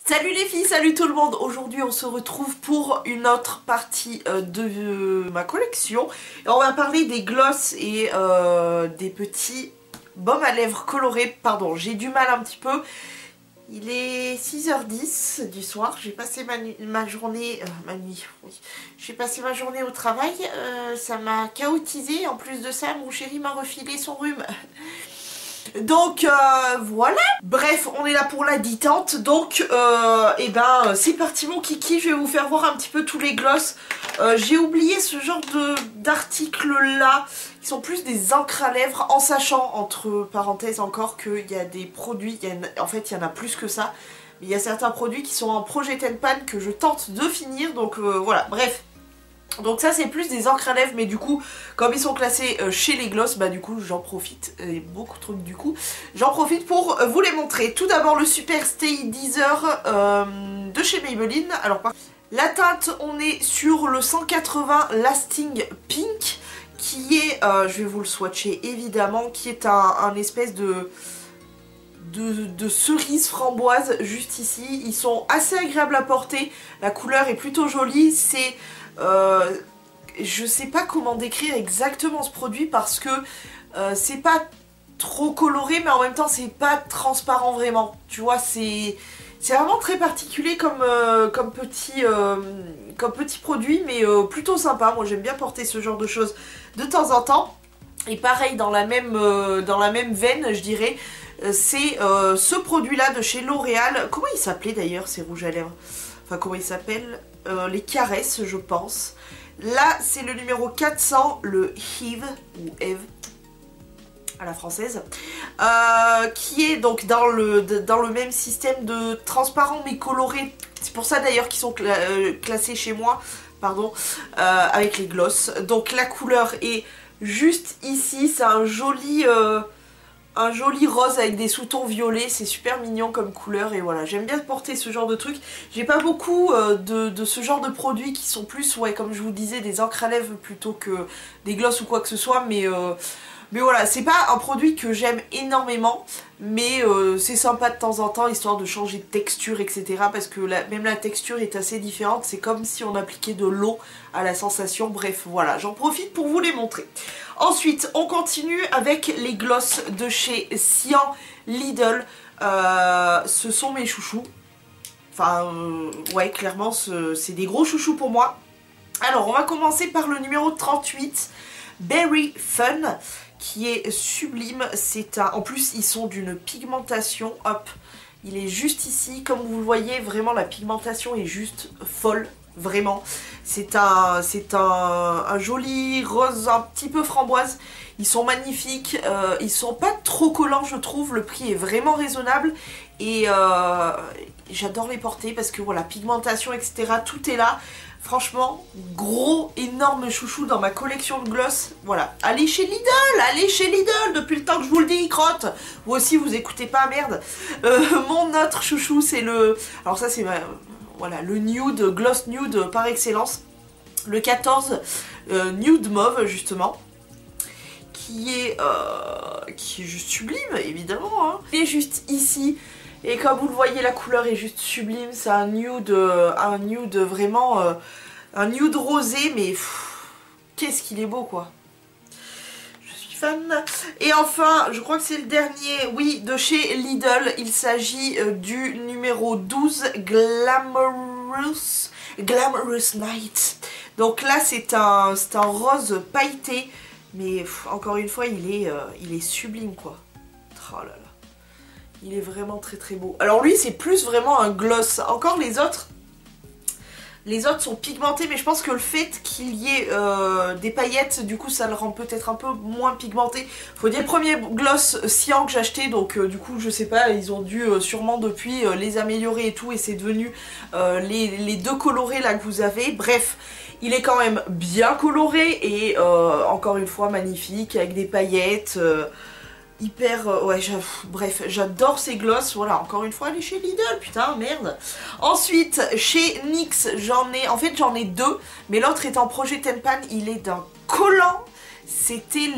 Salut les filles, salut tout le monde. Aujourd'hui on se retrouve pour une autre partie de ma collection. Et on va parler des gloss et des petits baumes à lèvres colorés. Pardon, j'ai du mal un petit peu. Il est 6h10 du soir, j'ai passé ma journée, ma nuit, oui. J'ai passé ma journée au travail, ça m'a chaotisé. En plus de ça, mon chéri m'a refilé son rhume. Donc voilà. Bref, on est là pour la détente. Donc c'est parti mon kiki. Je vais vous faire voir un petit peu tous les gloss. J'ai oublié ce genre d'articles là qui sont plus des encres à lèvres, en sachant entre parenthèses encore qu'il y a des produits, en fait il y en a plus que ça, mais il y a certains produits qui sont en projet Tenpan que je tente de finir. Donc voilà, bref. Donc ça c'est plus des encres à lèvres, mais du coup comme ils sont classés chez les gloss, bah du coup j'en profite, et beaucoup trop du coup, j'en profite pour vous les montrer. Tout d'abord le Super Stay Deezer de chez Maybelline. Alors la teinte, on est sur le 180 Lasting Pink, qui est, je vais vous le swatcher évidemment, qui est un espèce de cerise framboise juste ici. Ils sont assez agréables à porter, la couleur est plutôt jolie. C'est je sais pas comment décrire exactement ce produit parce que c'est pas trop coloré, mais en même temps c'est pas transparent vraiment, tu vois. C'est vraiment très particulier comme petit produit, mais plutôt sympa. Moi j'aime bien porter ce genre de choses de temps en temps. Et pareil, dans la même veine, je dirais, c'est ce produit-là de chez L'Oréal. Comment il s'appelait d'ailleurs ces rouges à lèvres? Enfin, comment il s'appelle? Les caresses, je pense. Là, c'est le numéro 400, le Eve, ou Eve, à la française, qui est donc dans le même système de transparent mais coloré. C'est pour ça d'ailleurs qu'ils sont classés chez moi, pardon, avec les gloss. Donc la couleur est juste ici, c'est un joli rose avec des sous-tons violets, c'est super mignon comme couleur. Et voilà, j'aime bien porter ce genre de truc. J'ai pas beaucoup de ce genre de produits qui sont plus, ouais, comme je vous disais, des encres à lèvres plutôt que des gloss ou quoi que ce soit, mais voilà, c'est pas un produit que j'aime énormément, mais c'est sympa de temps en temps, histoire de changer de texture, etc. Parce que même la texture est assez différente, c'est comme si on appliquait de l'eau à la sensation. Bref, voilà, j'en profite pour vous les montrer. Ensuite, on continue avec les gloss de chez Cian Lidl. Ce sont mes chouchous. Enfin, ouais, clairement, c'est des gros chouchous pour moi. Alors, on va commencer par le numéro 38, Berry Fun, qui est sublime. En plus, ils sont d'une pigmentation, hop, il est juste ici. Comme vous le voyez, vraiment, la pigmentation est juste folle. Vraiment, c'est un joli rose un petit peu framboise. Ils sont magnifiques, ils sont pas trop collants je trouve, le prix est vraiment raisonnable. Et j'adore les porter parce que voilà, pigmentation etc, tout est là. Franchement, gros, énorme chouchou dans ma collection de gloss. Voilà, allez chez Lidl, depuis le temps que je vous le dis, crotte. Vous aussi vous écoutez pas, merde. Mon autre chouchou c'est alors ça c'est voilà, le nude, gloss nude par excellence, le 14 nude mauve justement, qui est juste sublime évidemment, hein. Il est juste ici et comme vous le voyez la couleur est juste sublime, c'est un nude vraiment, un nude rosé, mais qu'est-ce qu'il est beau quoi. Fan. Et enfin, je crois que c'est le dernier, oui, de chez Lidl. Il s'agit du numéro 12, Glamorous Night. Donc là, c'est un rose pailleté, mais encore une fois, il est sublime, quoi. Oh là là. Il est vraiment très très beau. Alors lui, c'est plus vraiment un gloss. Encore les autres sont pigmentés, mais je pense que le fait qu'il y ait des paillettes, du coup ça le rend peut-être un peu moins pigmenté. Faut dire, le premier gloss Cian que j'ai acheté, donc du coup je sais pas, ils ont dû sûrement depuis les améliorer et tout, et c'est devenu les deux colorés là que vous avez. Bref, il est quand même bien coloré et encore une fois magnifique, avec des paillettes. Hyper, ouais, bref, j'adore ces gloss. Voilà, encore une fois, aller chez Lidl, putain, merde. Ensuite, chez NYX, j'en ai deux, mais l'autre est en projet Tenpan, il est d'un collant. C'était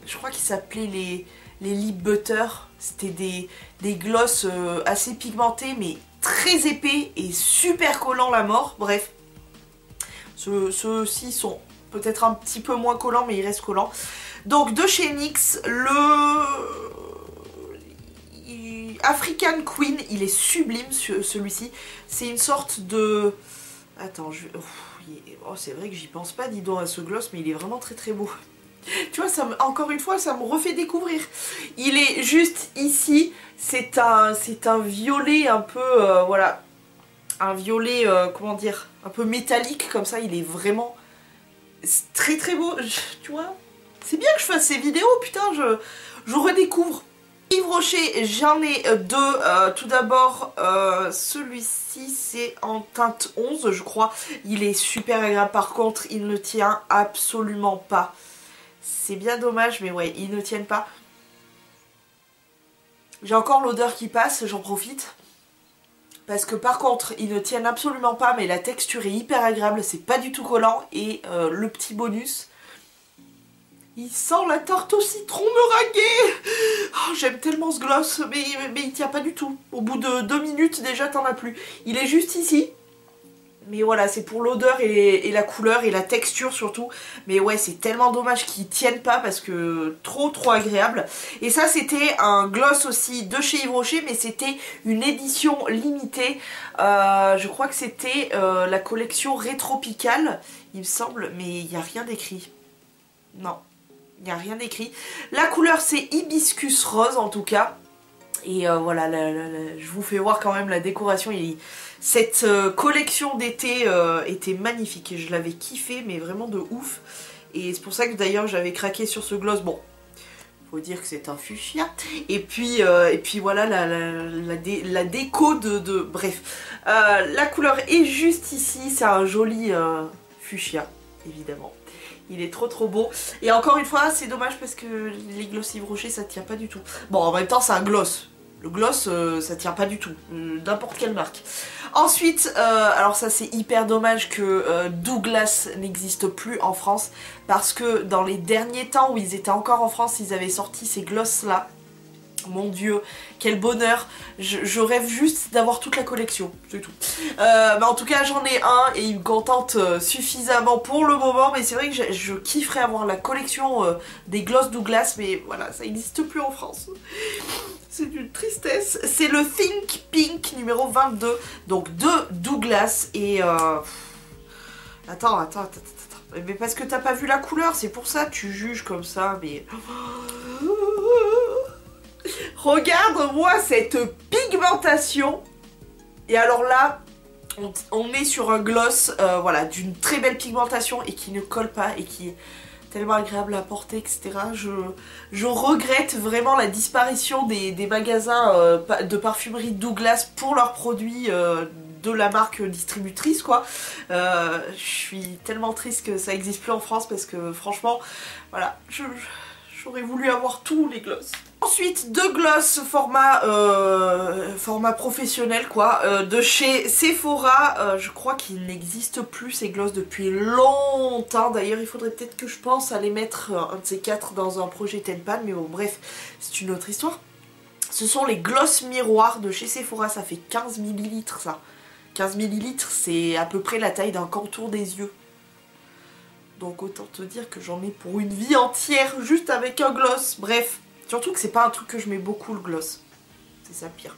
je crois qu'ils s'appelaient les lip butter. C'était des gloss assez pigmentés mais très épais et super collants la mort. Bref, ceux-ci sont peut-être un petit peu moins collants mais ils restent collants. Donc de chez NYX, le African Queen, il est sublime celui-ci. C'est une sorte de... Attends, oh, c'est vrai que j'y pense pas, dis donc, à ce gloss, mais il est vraiment très très beau. Tu vois, encore une fois, ça me refait découvrir. Il est juste ici, c'est un violet un peu, voilà, un violet, comment dire, un peu métallique comme ça, il est vraiment très très beau, tu vois. C'est bien que je fasse ces vidéos, putain, je redécouvre. Yves Rocher, j'en ai deux. Tout d'abord, celui-ci, c'est en teinte 11, je crois. Il est super agréable, par contre, il ne tient absolument pas. C'est bien dommage, mais ouais, ils ne tiennent pas. J'ai encore l'odeur qui passe, j'en profite. Parce que par contre, ils ne tiennent absolument pas, mais la texture est hyper agréable, c'est pas du tout collant. Et le petit bonus, il sent la tarte au citron meringuée. Oh, j'aime tellement ce gloss, mais il tient pas du tout. Au bout de 2 minutes, déjà, t'en as plus. Il est juste ici. Mais voilà, c'est pour l'odeur et la couleur et la texture surtout. Mais ouais, c'est tellement dommage qu'ils tiennent pas parce que trop agréable. Et ça, c'était un gloss aussi de chez Yves Rocher, mais c'était une édition limitée. Je crois que c'était la collection Rétropicale, il me semble, mais il n'y a rien d'écrit. Non, il n'y a rien d'écrit. La couleur, c'est hibiscus rose en tout cas. Et voilà, je vous fais voir quand même la décoration. Cette collection d'été était magnifique et je l'avais kiffé, mais vraiment de ouf. Et c'est pour ça que d'ailleurs j'avais craqué sur ce gloss. Bon, faut dire que c'est un fuchsia. Et puis voilà la déco de... Bref, la couleur est juste ici. C'est un joli fuchsia, évidemment. Il est trop beau. Et encore une fois, c'est dommage parce que les gloss Yves Rocher, ça tient pas du tout. Bon, en même temps, c'est un gloss. Le gloss, ça tient pas du tout. N'importe quelle marque. Ensuite, alors ça c'est hyper dommage que Douglas n'existe plus en France. Parce que dans les derniers temps où ils étaient encore en France, ils avaient sorti ces gloss là. Mon dieu, quel bonheur. Je rêve juste d'avoir toute la collection, c'est tout. Mais en tout cas j'en ai un et il me contente suffisamment pour le moment. Mais c'est vrai que je kifferais avoir la collection des gloss Douglas. Mais voilà, ça n'existe plus en France. C'est une tristesse. C'est le Think Pink numéro 22. Donc de Douglas. Et Attends. Mais parce que t'as pas vu la couleur, c'est pour ça que tu juges comme ça. Mais... Regarde-moi cette pigmentation. Et alors là, on est sur un gloss voilà, d'une très belle pigmentation et qui ne colle pas et qui est tellement agréable à porter, etc. Je regrette vraiment la disparition des magasins de parfumerie Douglas pour leurs produits de la marque distributrice, quoi. Je suis tellement triste que ça n'existe plus en France parce que franchement, voilà, j'aurais voulu avoir tous les gloss. Ensuite, deux gloss format professionnel quoi, de chez Sephora. Je crois qu'il n'existe plus ces gloss depuis longtemps. D'ailleurs, il faudrait peut-être que je pense à les mettre un de ces quatre dans un projet Tenpan. Mais bon, bref, c'est une autre histoire. Ce sont les gloss miroirs de chez Sephora. Ça fait 15 ml ça. 15 ml, c'est à peu près la taille d'un contour des yeux. Donc autant te dire que j'en ai pour une vie entière juste avec un gloss. Bref. Surtout que c'est pas un truc que je mets beaucoup le gloss. C'est ça le pire.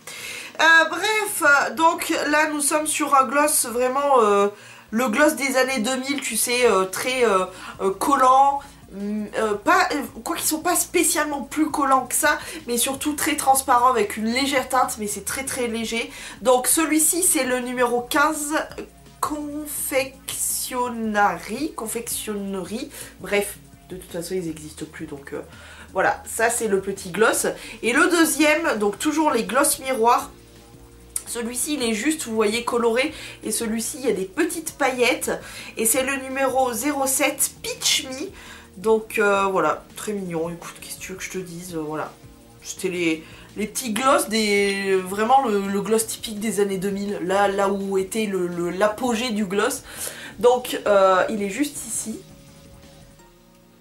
Bref, donc là nous sommes sur un gloss vraiment le gloss des années 2000, tu sais, très collant. Quoi qu'ils sont pas spécialement plus collants que ça, mais surtout très transparent avec une légère teinte, mais c'est très léger. Donc celui-ci c'est le numéro 15, confectionnerie. Bref, de toute façon ils n'existent plus donc... Voilà, ça c'est le petit gloss. Et le deuxième, donc toujours les gloss miroirs. Celui-ci il est juste, vous voyez, coloré. Et celui-ci il y a des petites paillettes. Et c'est le numéro 07 Peach Me. Donc voilà, très mignon. Écoute, qu'est-ce que tu veux que je te dise, voilà. C'était les petits gloss, vraiment le gloss typique des années 2000. Là où était l'apogée du gloss. Donc il est juste ici.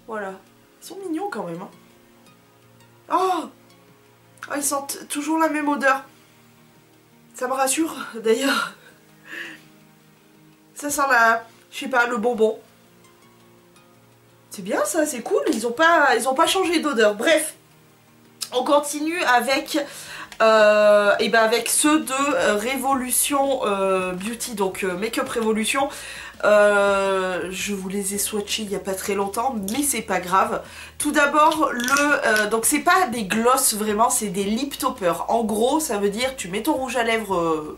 Voilà. Ils sont mignons quand même, hein. Oh, oh, ils sentent toujours la même odeur. Ça me rassure d'ailleurs. Ça sent la, je sais pas, le bonbon. C'est bien ça, c'est cool, ils ont pas changé d'odeur. Bref, on continue avec, avec ceux de Révolution Beauty, donc Make-up Révolution. Je vous les ai swatchés il n'y a pas très longtemps, mais c'est pas grave. Tout d'abord, donc c'est pas des gloss vraiment, c'est des lip toppers. En gros, ça veut dire tu mets ton rouge à lèvres.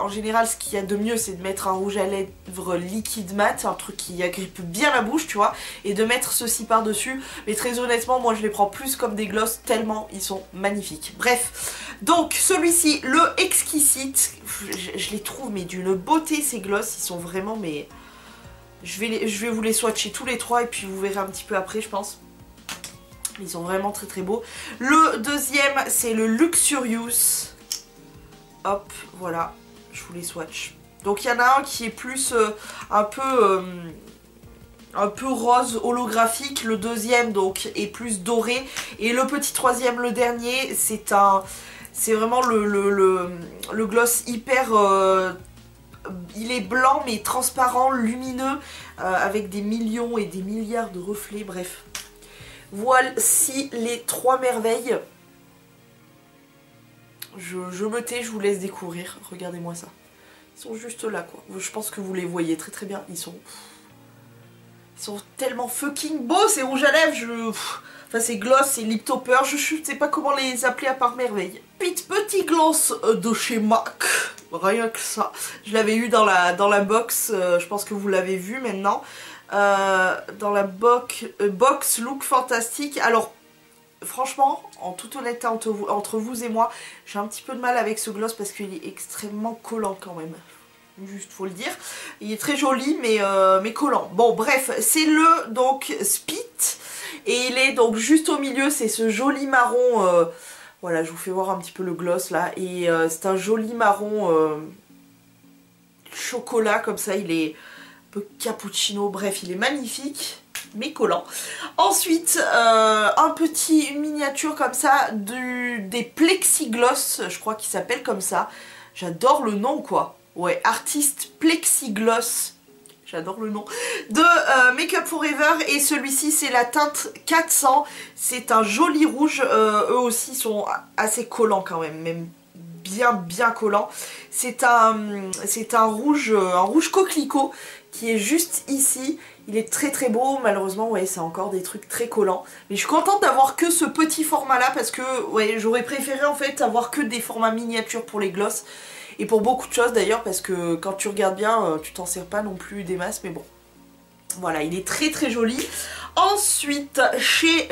En général, ce qu'il y a de mieux, c'est de mettre un rouge à lèvres liquide mat, un truc qui agrippe bien la bouche, tu vois, et de mettre ceci par-dessus. Mais très honnêtement, moi je les prends plus comme des gloss, tellement ils sont magnifiques. Bref, donc celui-ci, le Exquisite, je les trouve mais d'une beauté ces gloss, ils sont vraiment, mais... Je vais vous les swatcher tous les trois et puis vous verrez un petit peu après, je pense. Ils sont vraiment très très beaux. Le deuxième, c'est le Luxurious. Hop, voilà. Je vous les swatch. Donc il y en a un qui est plus un peu rose holographique, le deuxième donc est plus doré et le petit troisième, le dernier, c'est vraiment le gloss hyper il est blanc mais transparent, lumineux, avec des millions et des milliards de reflets, bref. Voici les trois merveilles. Je me tais, je vous laisse découvrir. Regardez-moi ça. Ils sont juste là, quoi. Je pense que vous les voyez très très bien. Ils sont tellement fucking beaux, ces rouges à lèvres. Enfin, ces gloss, ces lip toppers. Je sais pas comment les appeler à part merveille. Petit gloss de chez MAC. Rien que ça. Je l'avais eu dans la box. Je pense que vous l'avez vu maintenant. Dans la box Look Fantastique. Alors, franchement, en toute honnêteté entre vous et moi, j'ai un petit peu de mal avec ce gloss parce qu'il est extrêmement collant quand même. Juste faut le dire. Il est très joli mais collant. Bon bref, c'est le donc Spit. Et il est donc juste au milieu, c'est ce joli marron. Voilà, je vous fais voir un petit peu le gloss là. Et c'est un joli marron chocolat comme ça, il est un peu cappuccino. Bref, il est magnifique. Mais collant. Ensuite, une miniature comme ça des plexigloss, je crois qu'il s'appelle comme ça. J'adore le nom quoi. Ouais, Artist Plexigloss. J'adore le nom. De Make Up For Ever. Et celui-ci, c'est la teinte 400. C'est un joli rouge. Eux aussi sont assez collants quand même bien collants. C'est un rouge coquelicot qui est juste ici. Il est très très beau, malheureusement ouais c'est encore des trucs très collants. Mais je suis contente d'avoir que ce petit format là parce que ouais j'aurais préféré en fait avoir que des formats miniatures pour les gloss. Et pour beaucoup de choses d'ailleurs parce que quand tu regardes bien tu t'en sers pas non plus des masses mais bon. Voilà, il est très très joli. Ensuite, chez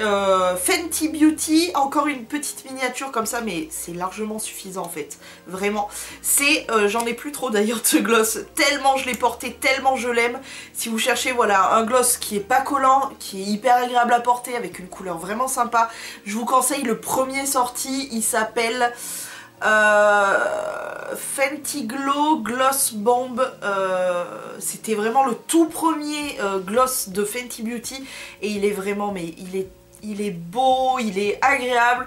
Fenty Beauty, encore une petite miniature comme ça, mais c'est largement suffisant en fait. Vraiment. C'est, j'en ai plus trop d'ailleurs de ce gloss, tellement je l'ai porté, tellement je l'aime. Si vous cherchez, voilà, un gloss qui est pas collant, qui est hyper agréable à porter, avec une couleur vraiment sympa, je vous conseille le premier sorti, il s'appelle... Fenty Glow Gloss Bomb. C'était vraiment le tout premier gloss de Fenty Beauty et il est vraiment, mais il est beau, il est agréable,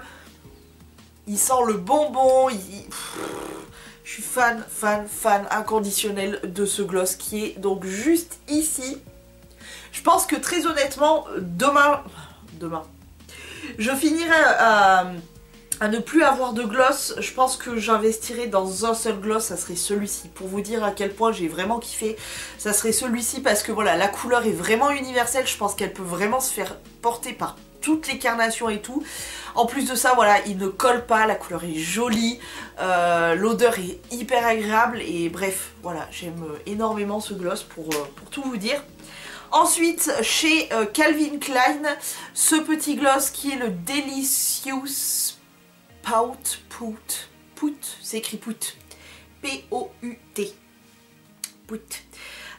il sent le bonbon, je suis fan inconditionnel de ce gloss qui est donc juste ici. Je pense que très honnêtement demain je finirai à ne plus avoir de gloss. Je pense que j'investirai dans un seul gloss, ça serait celui-ci. Pour vous dire à quel point j'ai vraiment kiffé, ça serait celui-ci parce que voilà, la couleur est vraiment universelle, je pense qu'elle peut vraiment se faire porter par toutes les carnations et tout. En plus de ça, voilà, il ne colle pas, la couleur est jolie, l'odeur est hyper agréable et bref, voilà, j'aime énormément ce gloss pour tout vous dire. Ensuite, chez Calvin Klein, ce petit gloss qui est le Delicious Pout, c'est écrit Pout, P-O-U-T, Pout.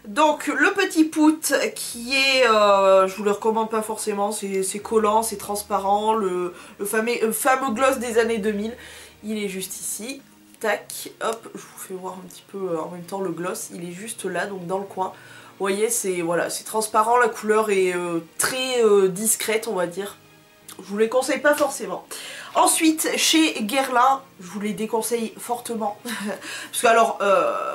Donc le petit Pout qui est, je vous le recommande pas forcément, c'est collant, c'est transparent, le fameux gloss des années 2000, il est juste ici, tac, hop, je vous fais voir un petit peu en même temps le gloss, il est juste là, donc dans le coin. Vous voyez, c'est voilà, c'est transparent, la couleur est très discrète on va dire. je vous les conseille pas forcément. Ensuite, chez Guerlain, je vous les déconseille fortement. Parce que alors,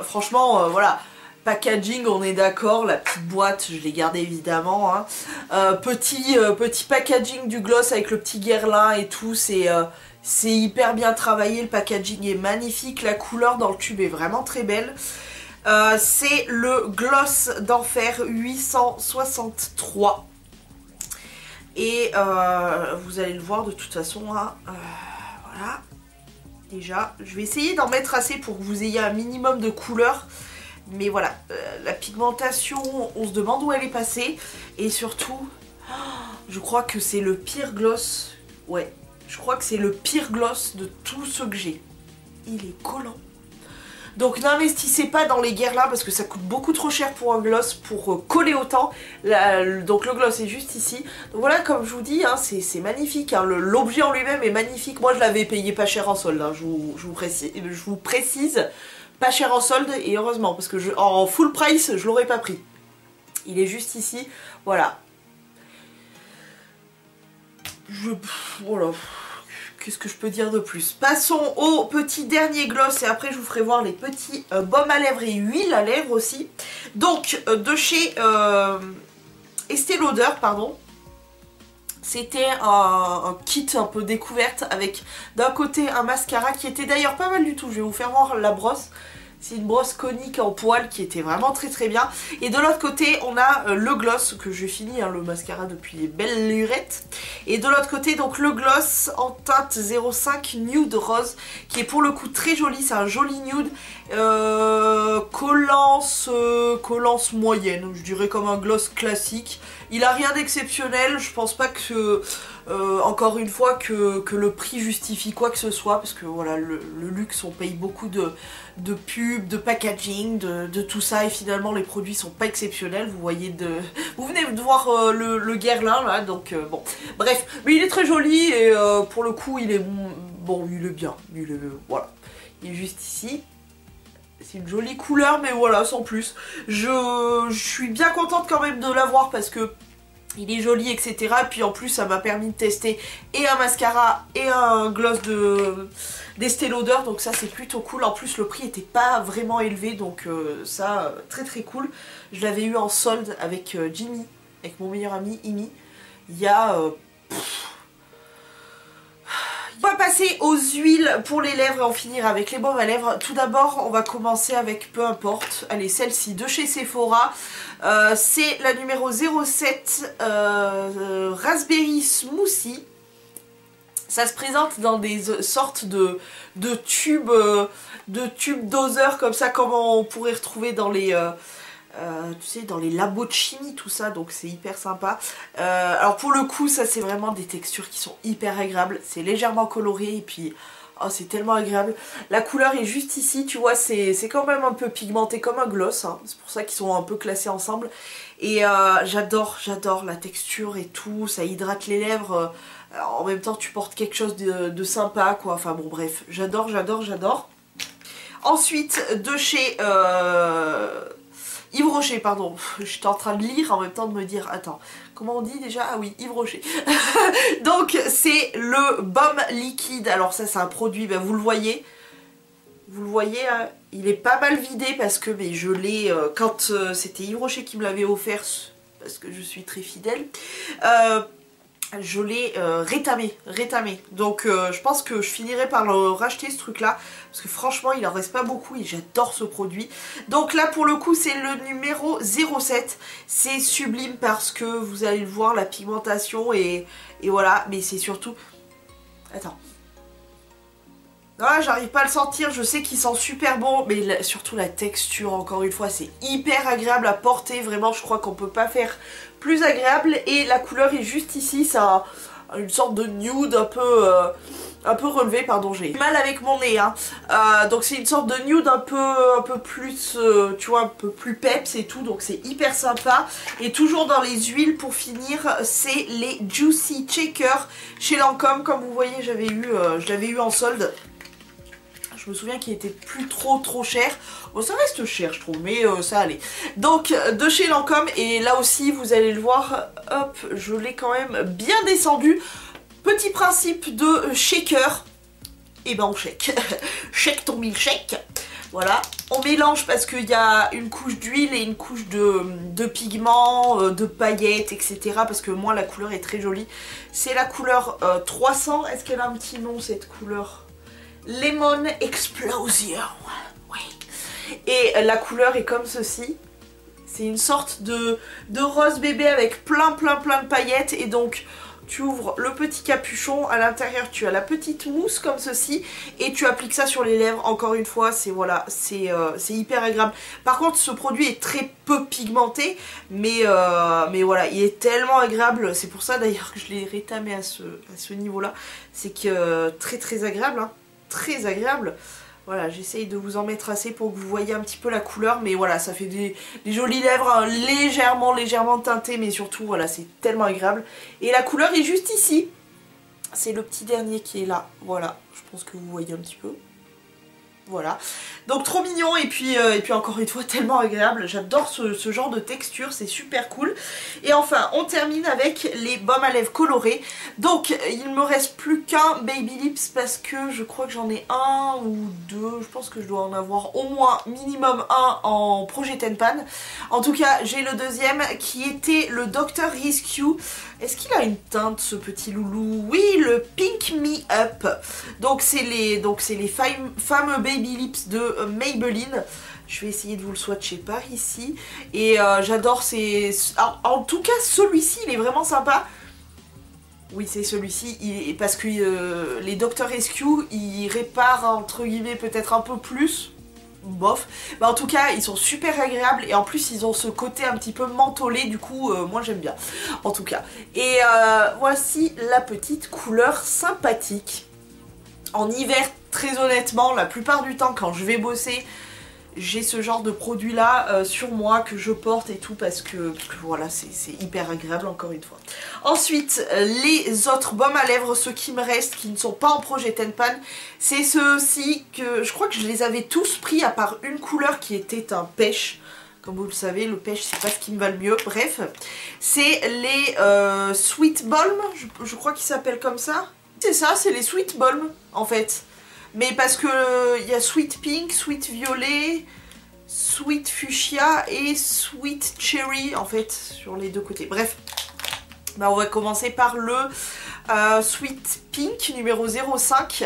franchement, voilà, packaging, on est d'accord, la petite boîte, je l'ai gardée évidemment. Hein. Petit packaging du gloss avec le petit Guerlain et tout, c'est hyper bien travaillé, le packaging est magnifique, la couleur dans le tube est vraiment très belle. C'est le Gloss d'Enfer 863. Et vous allez le voir de toute façon, hein, voilà. Déjà, je vais essayer d'en mettre assez pour que vous ayez un minimum de couleur. Mais voilà, la pigmentation, on se demande où elle est passée. Et surtout, je crois que c'est le pire gloss. Ouais, je crois que c'est le pire gloss de tous ceux que j'ai. Il est collant. Donc n'investissez pas dans les Guerlain parce que ça coûte beaucoup trop cher pour un gloss pour coller autant. Donc le gloss est juste ici. Donc voilà, comme je vous dis, hein, c'est magnifique. Hein, l'objet en lui-même est magnifique. Moi je l'avais payé pas cher en solde, hein, je vous précise. Pas cher en solde et heureusement parce que en full price je l'aurais pas pris. Il est juste ici. Voilà. Voilà. Qu'est-ce que je peux dire de plus? Passons au petit dernier gloss et après je vous ferai voir les petits baumes à lèvres et huiles à lèvres aussi. Donc de chez Estée Lauder, pardon. C'était un kit un peu découverte avec d'un côté un mascara qui était d'ailleurs pas mal du tout. Je vais vous faire voir la brosse. C'est une brosse conique en poil qui était vraiment très très bien. Et de l'autre côté, on a le gloss que j'ai fini, hein, le mascara depuis les belles lurettes. Et de l'autre côté, donc le gloss en teinte 05 Nude Rose, qui est pour le coup très joli. C'est un joli nude. Collance moyenne, je dirais comme un gloss classique. Il a rien d'exceptionnel, je pense pas que... encore une fois que le prix justifie quoi que ce soit parce que voilà le luxe on paye beaucoup de pubs, de packaging, de tout ça et finalement les produits sont pas exceptionnels. Vous voyez vous venez de voir le Guerlain là donc bon bref mais il est très joli et pour le coup il est bon, il est bien, voilà, il est juste ici. C'est une jolie couleur mais voilà sans plus. Je suis bien contente quand même de l'avoir parce que il est joli, etc. Et puis en plus, ça m'a permis de tester et un mascara et un gloss d'Estée Lauder. Donc ça, c'est plutôt cool. En plus, le prix était pas vraiment élevé. Donc ça, très très cool. Je l'avais eu en solde avec Jimmy, avec mon meilleur ami, Imi. Il y a... On va passer aux huiles pour les lèvres et en finir avec les baumes à lèvres. Tout d'abord, on va commencer avec, peu importe, allez, celle-ci de chez Sephora. C'est la numéro 07 Raspberry Smoothie. Ça se présente dans des sortes de tubes doseurs comme ça, comme on pourrait retrouver dans les... tu sais, dans les labos de chimie, tout ça, donc c'est hyper sympa. Alors pour le coup, ça c'est vraiment des textures qui sont hyper agréables. C'est légèrement coloré et puis... Oh, c'est tellement agréable. La couleur est juste ici, tu vois, c'est quand même un peu pigmenté comme un gloss. Hein. C'est pour ça qu'ils sont un peu classés ensemble. Et j'adore la texture et tout. Ça hydrate les lèvres. En même temps, tu portes quelque chose de sympa, quoi. Enfin bon, bref, j'adore. Ensuite, de chez... Yves Rocher, pardon, j'étais en train de lire en même temps de me dire, attends, comment on dit déjà? Ah oui, Yves Rocher. Donc c'est le baume liquide, alors ça c'est un produit, ben, vous le voyez, hein, il est pas mal vidé parce que mais je l'ai, quand c'était Yves Rocher qui me l'avait offert, parce que je suis très fidèle, je l'ai rétamé. Donc je pense que je finirai par le racheter ce truc là parce que franchement il en reste pas beaucoup et j'adore ce produit. Donc là pour le coup c'est le numéro 07. C'est sublime parce que vous allez le voir, la pigmentation et voilà, mais c'est surtout... Attends. Là j'arrive pas à le sentir, je sais qu'il sent super bon, mais surtout la texture, encore une fois, c'est hyper agréable à porter, vraiment je crois qu'on peut pas faire plus agréable. Et la couleur est juste ici, c'est une sorte de nude un peu relevé, pardon, j'ai mal avec mon nez, hein. Donc c'est une sorte de nude un peu plus, tu vois, un peu plus peps et tout, donc c'est hyper sympa. Et toujours dans les huiles pour finir, c'est les Juicy Checker chez Lancôme, comme vous voyez je l'avais eu en solde. Je me souviens qu'il était plus trop cher. Bon, ça reste cher je trouve, mais ça allait. Donc de chez Lancôme, et là aussi vous allez le voir, hop, je l'ai quand même bien descendu. Petit principe de shaker. Et ben on shake. Shake ton milkshake. Voilà. On mélange parce qu'il y a une couche d'huile et une couche de pigments, de paillettes, etc. Parce que moi la couleur est très jolie. C'est la couleur 300. Est-ce qu'elle a un petit nom cette couleur? Lemon Explosion. Oui. Et la couleur est comme ceci. C'est une sorte de rose bébé avec plein de paillettes. Et donc tu ouvres le petit capuchon, à l'intérieur tu as la petite mousse comme ceci et tu appliques ça sur les lèvres. Encore une fois, c'est voilà, c'est hyper agréable. Par contre ce produit est très peu pigmenté, mais voilà, il est tellement agréable. C'est pour ça d'ailleurs que je l'ai rétamé à ce niveau là. C'est que très agréable, hein, très agréable. Voilà, j'essaye de vous en mettre assez pour que vous voyez un petit peu la couleur, mais voilà, ça fait des jolies lèvres, hein, légèrement teintées, mais surtout, voilà, c'est tellement agréable. Et la couleur est juste ici. C'est le petit dernier qui est là, voilà, je pense que vous voyez un petit peu. Voilà, donc trop mignon et puis encore une fois tellement agréable. J'adore ce genre de texture, c'est super cool. Et enfin on termine avec les baumes à lèvres colorés. Donc il me reste plus qu'un Baby Lips parce que je crois que j'en ai un ou deux. Je pense que je dois en avoir au moins minimum un en projet Ten Pan. En tout cas j'ai le deuxième qui était le Dr. Rescue. Est-ce qu'il a une teinte ce petit loulou? Oui, le Pink Me Up. Donc c'est les fameux Baby Lips de Maybelline. Je vais essayer de vous le swatcher par ici. Et j'adore ces... En tout cas celui-ci il est vraiment sympa. Oui c'est celui-ci, parce que les Dr. Rescue ils réparent entre guillemets peut-être un peu plus. Bof, bah en tout cas ils sont super agréables et en plus ils ont ce côté un petit peu mentholé, du coup moi j'aime bien en tout cas. Et voici la petite couleur sympathique. En hiver très honnêtement la plupart du temps quand je vais bosser j'ai ce genre de produit là sur moi que je porte et tout parce que voilà c'est hyper agréable encore une fois. Ensuite les autres baumes à lèvres, ceux qui me restent qui ne sont pas en projet Ten Pan, c'est ceux-ci que je crois que je les avais tous pris à part une couleur qui était un pêche. Comme vous le savez le pêche c'est pas ce qui me va le mieux, bref. C'est les Sweet Balm, je crois qu'ils s'appellent comme ça. C'est ça, c'est les Sweet Balm en fait. Mais parce que il y a Sweet Pink, Sweet Violet, Sweet Fuchsia et Sweet Cherry en fait sur les deux côtés. Bref, bah, on va commencer par le Sweet Pink numéro 05.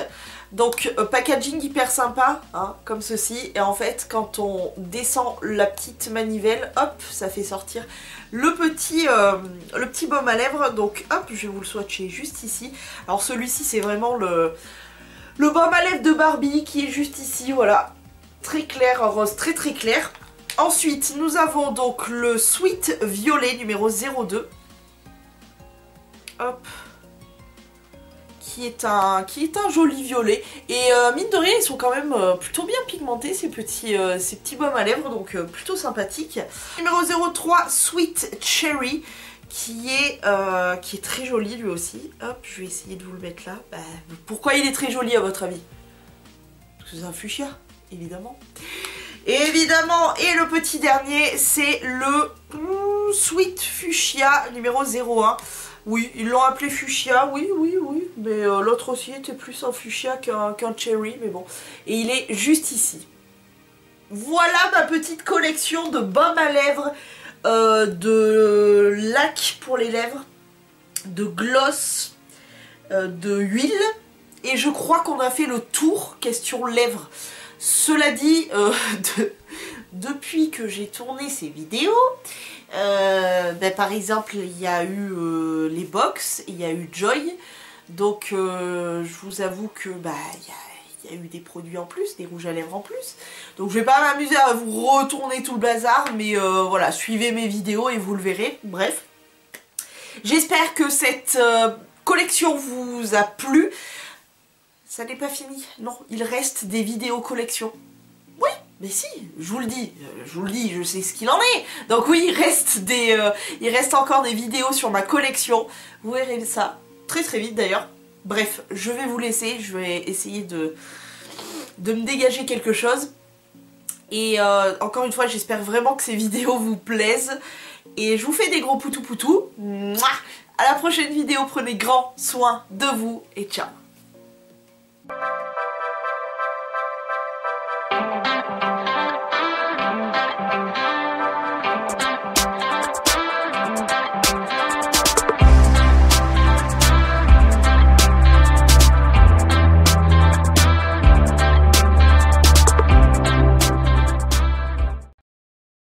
Donc packaging hyper sympa, hein, comme ceci. Et en fait quand on descend la petite manivelle, hop, ça fait sortir le petit baume à lèvres. Donc hop, je vais vous le swatcher juste ici. Alors celui-ci c'est vraiment le baume à lèvres de Barbie qui est juste ici, voilà. Très clair, un rose très clair. Ensuite, nous avons donc le Sweet Violet numéro 02. Hop. Qui est un joli violet. Et mine de rien, ils sont quand même plutôt bien pigmentés, ces petits baumes à lèvres, donc plutôt sympathiques. Numéro 03, Sweet Cherry. Qui est très joli lui aussi. Hop, je vais essayer de vous le mettre là. Bah, pourquoi il est très joli à votre avis? Parce que c'est un fuchsia, évidemment. Évidemment, et le petit dernier, c'est le Sweet Fuchsia numéro 01. Oui, ils l'ont appelé fuchsia, oui, mais l'autre aussi était plus un fuchsia qu'un cherry, mais bon. Et il est juste ici. Voilà ma petite collection de baumes à lèvres. De lac pour les lèvres, de gloss, de huile, et je crois qu'on a fait le tour question lèvres. Cela dit, depuis que j'ai tourné ces vidéos, ben par exemple il y a eu les box, il y a eu Joy, donc je vous avoue que bah il y a eu des produits en plus, des rouges à lèvres en plus. Donc je vais pas m'amuser à vous retourner tout le bazar, mais voilà, suivez mes vidéos et vous le verrez. Bref. J'espère que cette collection vous a plu. Ça n'est pas fini, non, il reste des vidéos collection. Oui, mais si, je vous le dis, je sais ce qu'il en est. Donc oui, il reste encore des vidéos sur ma collection. Vous verrez ça très vite d'ailleurs. Bref, je vais vous laisser, je vais essayer de me dégager quelque chose. Et encore une fois, j'espère vraiment que ces vidéos vous plaisent. Et je vous fais des gros poutou poutou. à la prochaine vidéo, prenez grand soin de vous et ciao.